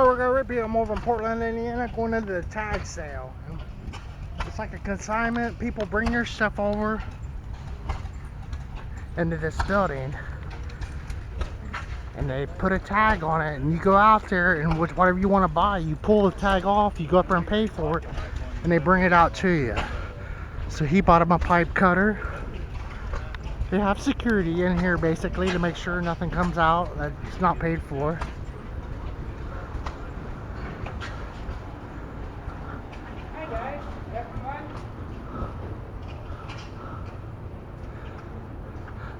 Rippy, I'm over in Portland, Indiana, going into the tag sale. It's like a consignment. People bring their stuff over into this building, and they put a tag on it, and you go out there, and whatever you want to buy, you pull the tag off, you go up there and pay for it, and they bring it out to you. So he bought him a pipe cutter. They have security in here basically to make sure nothing comes out that's not paid for.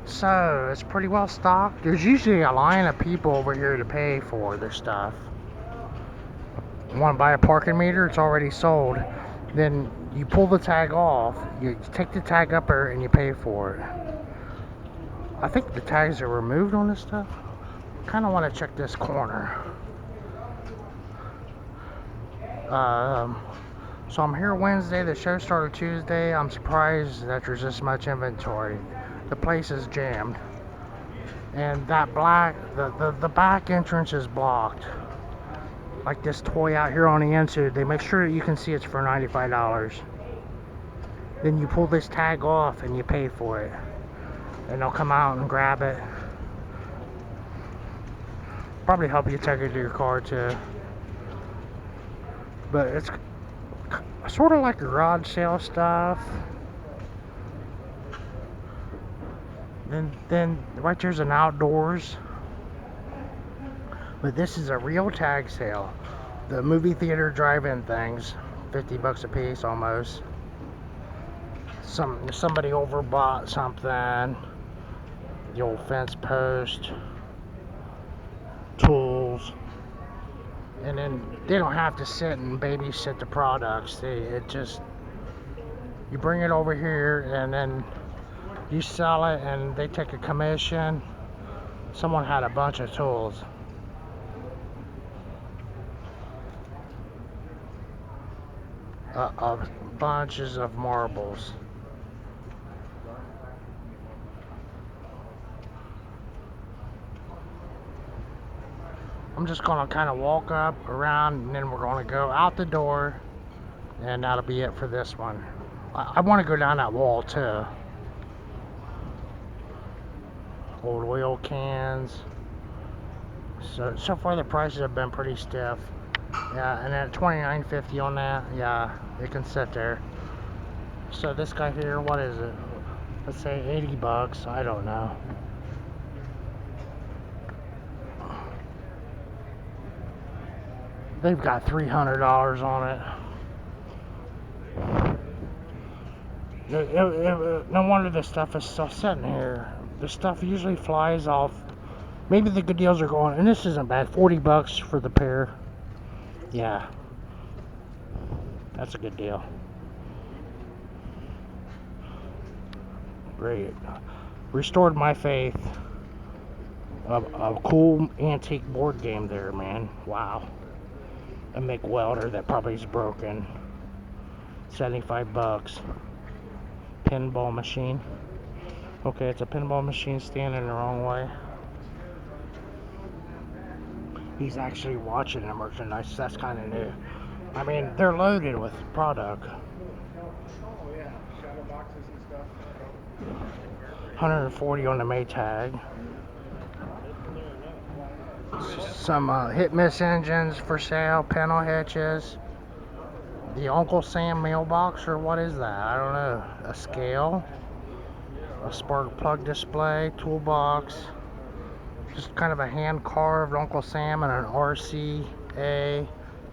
So it's pretty well stocked. There's usually a line of people over here to pay for their stuff. Want to buy a parking meter? It's already sold. Then you pull the tag off, you take the tag up there, and you pay for it. I think the tags are removed on this stuff. Kind of want to check this corner. So I'm here Wednesday. The show started Tuesday. I'm surprised that there's this much inventory. The place is jammed, and that the back entrance is blocked. Like this toy out here on the inside, they make sure that you can see it's for $95. Then you pull this tag off and you pay for it, and they'll come out and grab it. Probably help you take it to your car too. But it's sort of like garage sale stuff. Then right there's an outdoors. But this is a real tag sale. The movie theater drive-in things, $50 a piece almost. Somebody overbought something. The old fence post, tools, and then they don't have to sit and babysit the products. You bring it over here and then you sell it, and they take a commission. Someone had a bunch of tools. Bunches of marbles. I'm just gonna kind of walk up around, and then we're gonna go out the door, and that'll be it for this one. I want to go down that wall too. Old oil cans. So far the prices have been pretty stiff. Yeah, and at $29.50 on that, yeah, it can sit there. So this guy here, what is it? Let's say $80. I don't know. They've got $300 on it. No wonder this stuff is still sitting here. The stuff usually flies off. Maybe the good deals are going, and this isn't bad. $40 for the pair. Yeah, that's a good deal. Great. Restored my faith. A cool antique board game there, man. Wow. A MIG welder that probably is broken. $75. Pinball machine. Okay, it's a pinball machine standing the wrong way. He's actually watching the merchandise. That's kind of new. I mean, they're loaded with product. Oh yeah, shadow boxes and stuff. $140 on the Maytag. Some hit-miss engines for sale, panel hitches. The Uncle Sam mailbox, or what is that? I don't know. A scale. A spark plug display, toolbox. Just kind of a hand-carved Uncle Sam and an RCA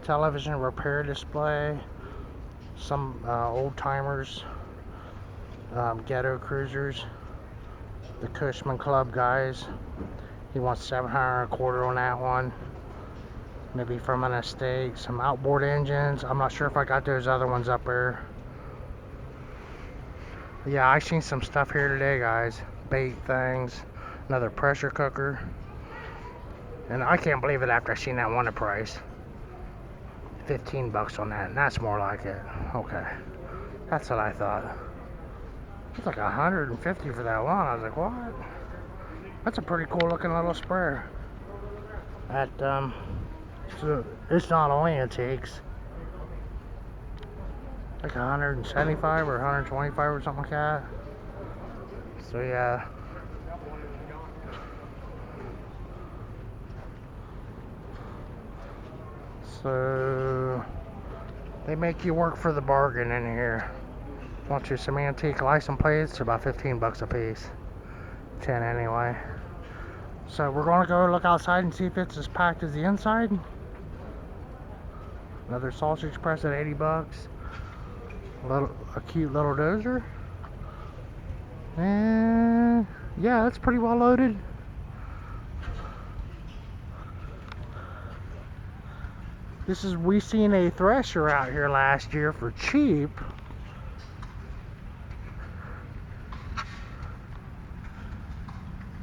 television repair display. Some old-timers, ghetto cruisers. The Cushman Club guys. He wants $725 on that one. Maybe from an estate. Some outboard engines. I'm not sure if I got those other ones up there. Yeah, I seen some stuff here today, guys. Bait things. Another pressure cooker. And I can't believe it after I seen that one price. $15 on that, and that's more like it. Okay. That's what I thought. It's like $150 for that one. I was like, what? That's a pretty cool looking little sprayer. At So it's not only antiques. Like 175 or 125 or something like that. So yeah. So they make you work for the bargain in here. Want you some antique license plates? About 15 bucks a piece. 10 anyway. So we're gonna go look outside and see if it's as packed as the inside. Another sausage press at 80 bucks. A cute little dozer. And yeah, that's pretty well loaded. We seen a thresher out here last year for cheap.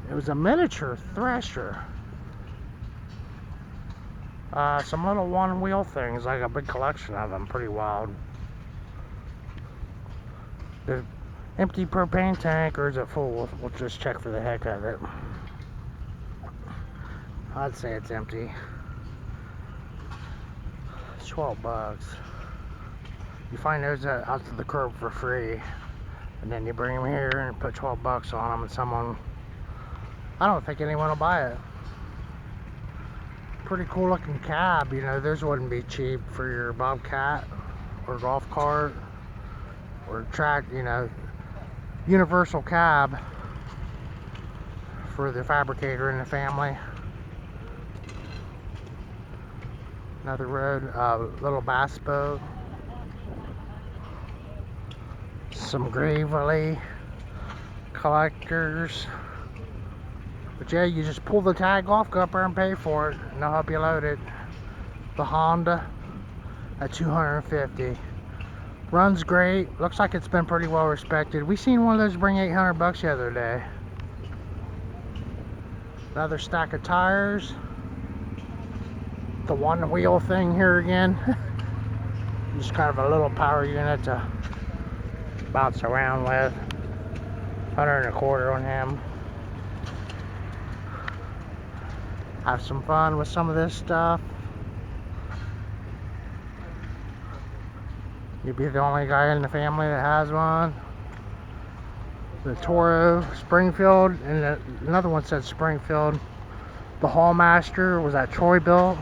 It was a miniature thresher. Some little one-wheel things, like a big collection of them, pretty wild. The empty propane tank, or is it full? We'll just check for the heck of it. I'd say it's empty. It's 12 bucks. You find those out to the curb for free, and then you bring them here and put 12 bucks on them, and someone, I don't think anyone will buy it. Pretty cool looking cab, you know. Those wouldn't be cheap for your Bobcat or golf cart or track, you know, universal cab for the fabricator in the family. Another road, little bass boat. Some Gravely collectors. But yeah, you just pull the tag off, go up there and pay for it, and they'll help you load it. The Honda at $250. Runs great. Looks like it's been pretty well respected. We seen one of those bring 800 bucks the other day. Another stack of tires. The one wheel thing here again. Just kind of a little power unit to bounce around with. 125 on him. Have some fun with some of this stuff. You'd be the only guy in the family that has one. The Toro Springfield, and another one said Springfield. The Hallmaster was that Troy built.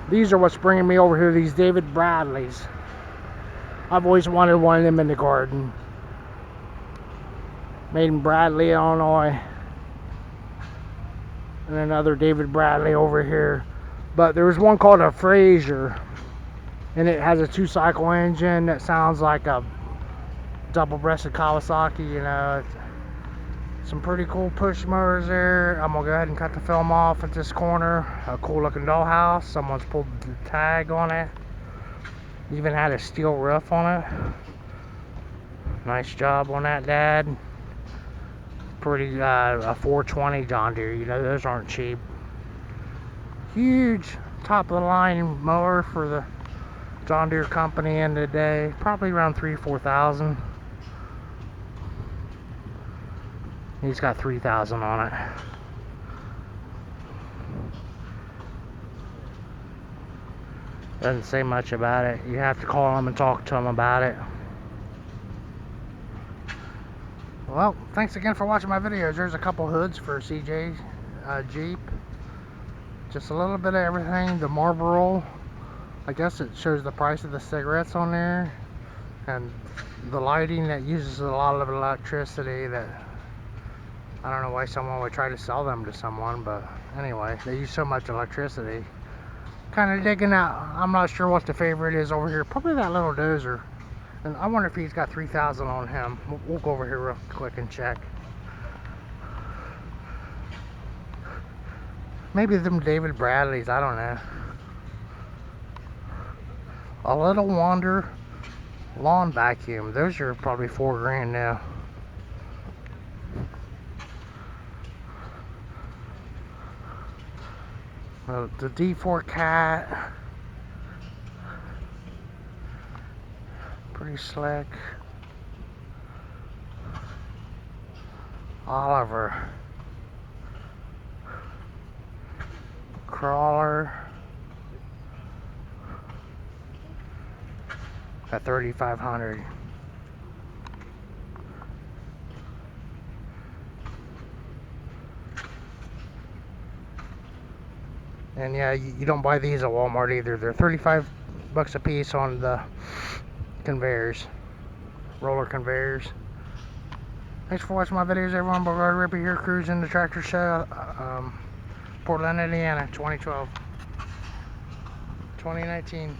These are what's bringing me over here, these David Bradleys. I've always wanted one of them in the garden. Made in Bradley, Illinois. And another David Bradley over here. But there was one called a Fraser, and it has a 2-cycle engine that sounds like a double-breasted Kawasaki, you know. Some pretty cool push motors there. I'm gonna go ahead and cut the film off at this corner. A cool looking dollhouse. Someone's pulled the tag on it. Even had a steel roof on it. Nice job on that, Dad. Pretty, a 420 John Deere, you know, those aren't cheap. Huge top of the line mower for the John Deere company in the day. Probably around 3,000-4,000. He's got 3,000 on it. Doesn't say much about it. You have to call him and talk to him about it. Well, thanks again for watching my videos. There's a couple hoods for CJ's Jeep. Just a little bit of everything. The Marlboro, I guess it shows the price of the cigarettes on there. And the lighting that uses a lot of electricity that I don't know why someone would try to sell them to someone, but anyway, they use so much electricity. Kind of digging out. I'm not sure what the favorite is over here. Probably that little dozer. And I wonder if he's got 3,000 on him. We'll go over here real quick and check. Maybe them David Bradleys, I don't know. A Little Wonder lawn vacuum. Those are probably $4 now. The D4 Cat. Pretty slick. Oliver. crawler at $3,500. And yeah, you don't buy these at Walmart either. They're 35 bucks a piece on the conveyors, roller conveyors. Thanks for watching my videos, everyone. Brother Rippy here, cruising the tractor show, Portland, Indiana, 2012, 2019.